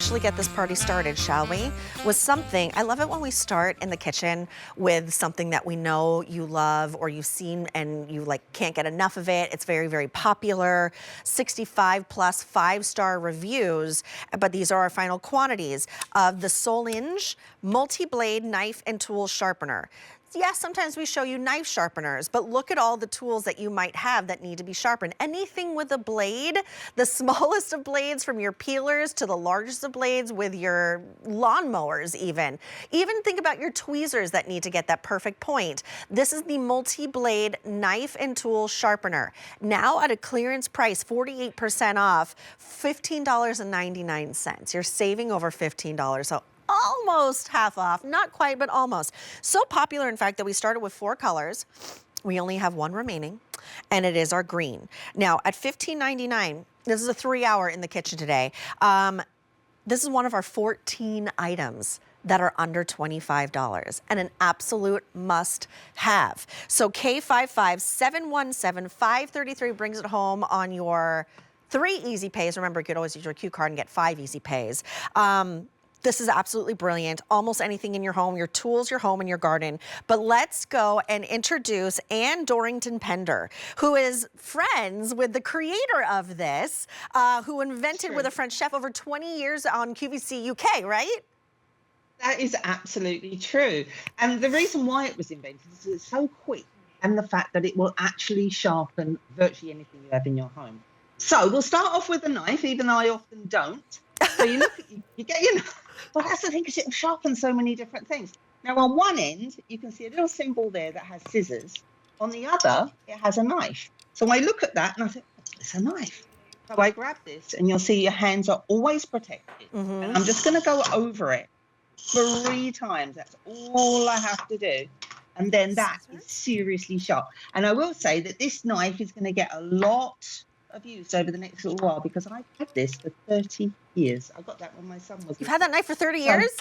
officially get this party started, shall we? With something, I love it when we start in the kitchen with something that we know you love or you've seen and you like can't get enough of it. It's very, very popular, 65 plus 5-star reviews, but these are our final quantities of the Solinge multi-blade knife and tool sharpener. Yes, sometimes we show you knife sharpeners, but look at all the tools that you might have that need to be sharpened. Anything with a blade, the smallest of blades from your peelers to the largest of blades with your lawnmowers even. Even think about your tweezers that need to get that perfect point. This is the multi-blade knife and tool sharpener. Now at a clearance price, 48% off, $15.99. You're saving over $15. So almost half off, not quite, but almost. So popular, in fact, that we started with 4 colors. We only have 1 remaining, and it is our green. Now, at $15.99, this is a 3-hour in the kitchen today. This is one of our 14 items that are under $25 and an absolute must-have. So K55717-533 brings it home on your 3 easy pays. Remember, you could always use your Q card and get 5 easy pays. This is absolutely brilliant. Almost anything in your home, your tools, your home, and your garden. But let's go and introduce Anne Dorrington Pender, who is friends with the creator of this, who invented with a French chef over 20 years on QVC UK, right? That is absolutely true. And the reason why it was invented is it's so quick, and the fact that it will actually sharpen virtually anything you have in your home. So we'll start off with a knife, even though I often don't. So you look at, you get your knife. Well, that's the thing, because it will sharpen so many different things. Now, on one end, you can see a little symbol there that has scissors. On the other, it has a knife. So I look at that and I think, oh, it's a knife. So I grab this, and you'll see your hands are always protected. And I'm just going to go over it 3 times. That's all I have to do. And then that is seriously sharp. And I will say that this knife is going to get a lot of use over the next little while, because I've had this for 30 years. I got that when my son was. You've had that knife for 30 years?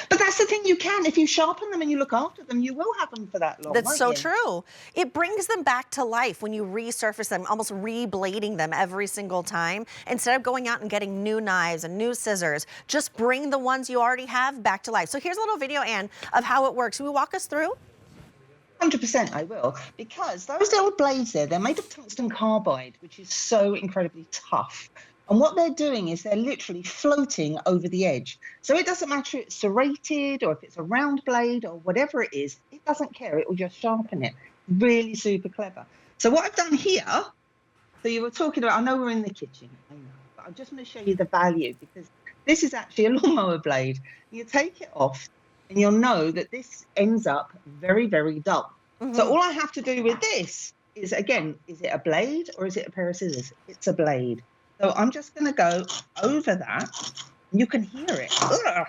But that's the thing, you can. If you sharpen them and you look after them, you will have them for that long. That's so true. It brings them back to life when you resurface them, almost reblading them every single time. Instead of going out and getting new knives and new scissors, just bring the ones you already have back to life. So here's a little video, Anne, of how it works. Will you walk us through? 100% I will, because those little blades there, they're made of tungsten carbide, which is so incredibly tough. And what they're doing is they're literally floating over the edge. So it doesn't matter if it's serrated or if it's a round blade or whatever it is, it doesn't care. It will just sharpen it. Really super clever. So what I've done here, so you were talking about, I know we're in the kitchen, I know, but I just want to show you the value, because this is actually a lawnmower blade. You take it off, and you'll know that this ends up very, very dull. So all I have to do with this is, again, is it a blade or is it a pair of scissors? It's a blade. So I'm just going to go over that. You can hear it. Ugh.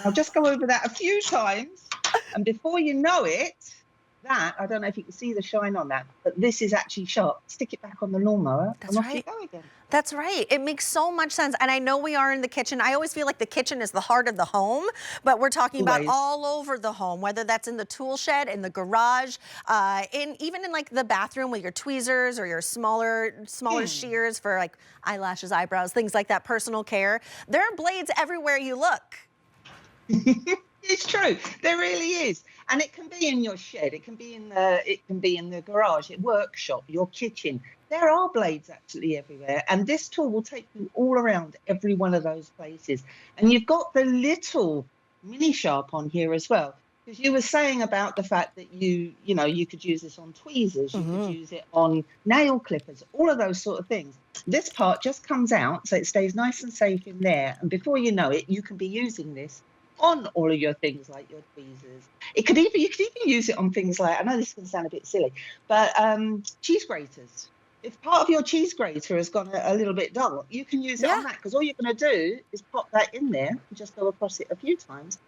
I'll just go over that a few times. And before you know it, that, I don't know if you can see the shine on that, but this is actually sharp. Stick it back on the lawnmower, and off you go again. That's right. It makes so much sense. And I know we are in the kitchen. I always feel like the kitchen is the heart of the home, but we're talking about all over the home, whether that's in the tool shed, in the garage, even in like the bathroom with your tweezers or your smaller shears for like eyelashes, eyebrows, things like that, personal care. There are blades everywhere you look. It's true. There really is. And it can be in your shed, it can be in the garage, your workshop, your kitchen. There are blades absolutely everywhere. And this tool will take you all around every one of those places. And you've got the little mini sharp on here as well. Because you were saying about the fact that you could use this on tweezers, you could use it on nail clippers, all of those sort of things. This part just comes out, so it stays nice and safe in there. And before you know it, you can be using this on all of your things like your tweezers. You could even use it on things like, I know this can sound a bit silly, but cheese graters. If part of your cheese grater has gone a little bit dull, you can use it on that, because all you're going to do is pop that in there and just go across it a few times.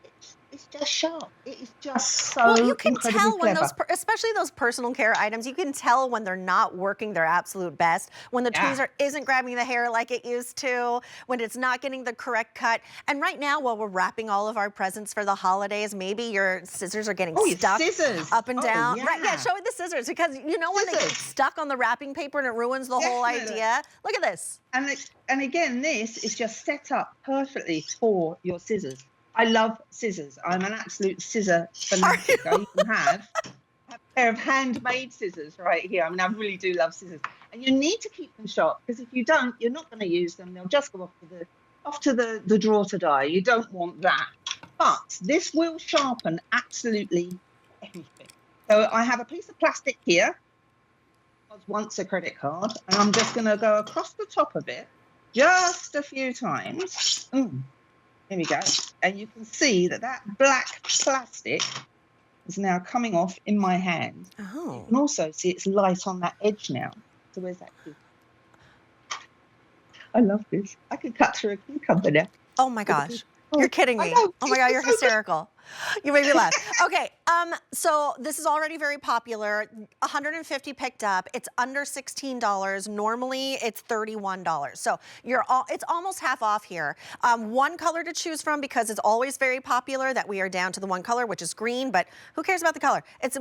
It It's just sharp. It is just so Well, you can incredibly tell when clever. especially those personal care items, you can tell when they're not working their absolute best, when the Yeah. tweezer isn't grabbing the hair like it used to, when it's not getting the correct cut. And right now, while we're wrapping all of our presents for the holidays, maybe your scissors are getting Oh, your stuck scissors. up and Oh, down. Right, yeah, yeah. show me the scissors, because you know when they get Scissors. stuck on the wrapping paper and it ruins the whole Definitely. idea? Look at this. And again, this is just set up perfectly for your scissors. I love scissors. I'm an absolute scissor fanatic. I even have a pair of handmade scissors right here. I mean, I really do love scissors. And you need to keep them sharp, because if you don't, you're not going to use them. They'll just go off to the drawer to die. You don't want that. But this will sharpen absolutely anything. So I have a piece of plastic here. Was once a credit card, and I'm just going to go across the top of it just a few times. Here we go. And you can see that black plastic is now coming off in my hand. Oh. You can also see it's light on that edge now. So where's that key? I love this. I could cut through a cucumber now. Oh my gosh. You're kidding me. know. Oh my God, you're It's so good. hysterical. You made me laugh. Okay, so this is already very popular. 150 picked up. It's under $16. Normally, it's $31. So it's almost half off here. One color to choose from, because it's always very popular that we are down to the one color, which is green. But who cares about the color? It's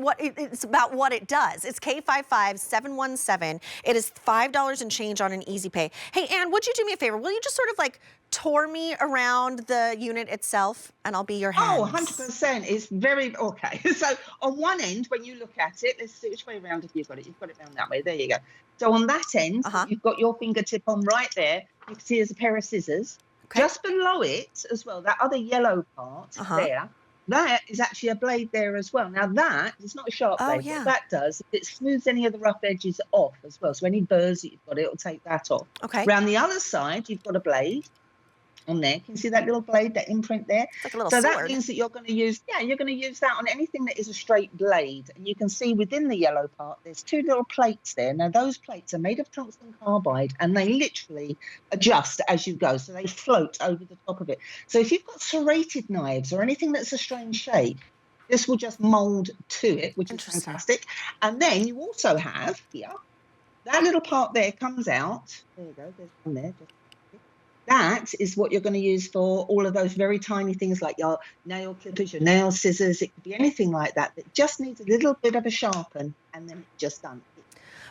about what it does. It's K55717. It is $5 and change on an easy pay. Hey, Ann, would you do me a favor? Will you just sort of like tour me around the unit itself, and I'll be your hands? Oh, 100%. It's very, okay. So on one end, when you look at it, let's see which way around have you got it. You've got it round that way. There you go. So on that end, you've got your fingertip on right there. You can see there's a pair of scissors. Okay. Just below it as well, that other yellow part there, that is actually a blade there as well. Now that is not a sharp blade. Yeah. What that does, it smooths any of the rough edges off as well. So any burrs that you've got, it'll take that off. Okay. Around the other side, you've got a blade on there. Can you see that little blade, that imprint there? It's like a little so sword. that means that you're going to use, you're going to use that on anything that is a straight blade. And you can see within the yellow part, there's two little plates there. Now those plates are made of tungsten carbide, and they literally adjust as you go. So they float over the top of it. So if you've got serrated knives or anything that's a strange shape, this will just mold to it, which is fantastic. And then you also have here, that little part there comes out. There you go, there's one there. That is what you're going to use for all of those very tiny things like your nail clippers, your nail scissors. It could be anything like that that just needs a little bit of a sharpen, and then it's just done.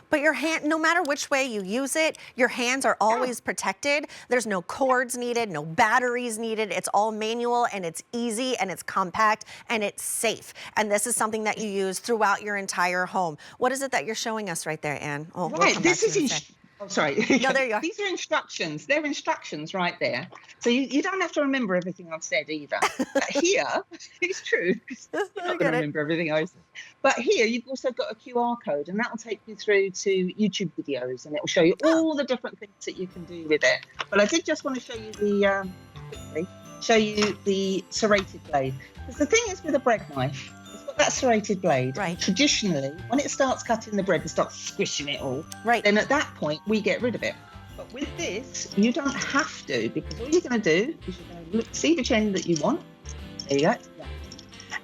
But your hand, no matter which way you use it, your hands are always protected. There's no cords needed, no batteries needed. It's all manual, and it's easy, and it's compact, and it's safe. And this is something that you use throughout your entire home. What is it that you're showing us right there, Ann? Oh, right, this is oh, sorry. No, there you are. These are instructions. They're instructions right there. So you don't have to remember everything I've said either. But here, it's true. You're not going to remember everything I said. But here, you've also got a QR code, and that will take you through to YouTube videos, and it will show you all the different things that you can do with it. But I did just want to show you the serrated blade. Because the thing is with a bread knife, that serrated blade, right? Traditionally, when it starts cutting the bread and starts squishing it all, right? Then at that point we get rid of it. But with this, you don't have to, because all you're going to do is you're going to see which end that you want. There you go.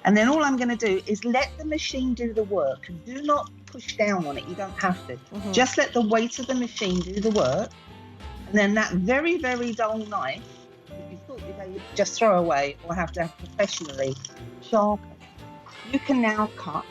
And then all I'm going to do is let the machine do the work. Do not push down on it. You don't have to. Just let the weight of the machine do the work. And then that very, very dull knife that you thought you'd just throw away or have to have professionally sharpen, you can now cut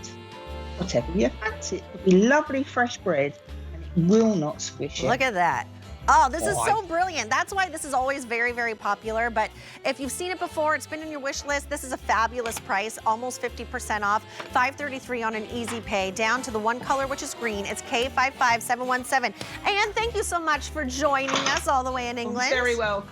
whatever you fancy. It could be lovely fresh bread, and it will not squish it. Look at that. Oh, this is so brilliant. That's why this is always very, very popular. But if you've seen it before, it's been in your wish list, this is a fabulous price, almost 50% off, $533 on an easy pay, down to the one color, which is green. It's K55717. And thank you so much for joining us all the way in England. Very welcome.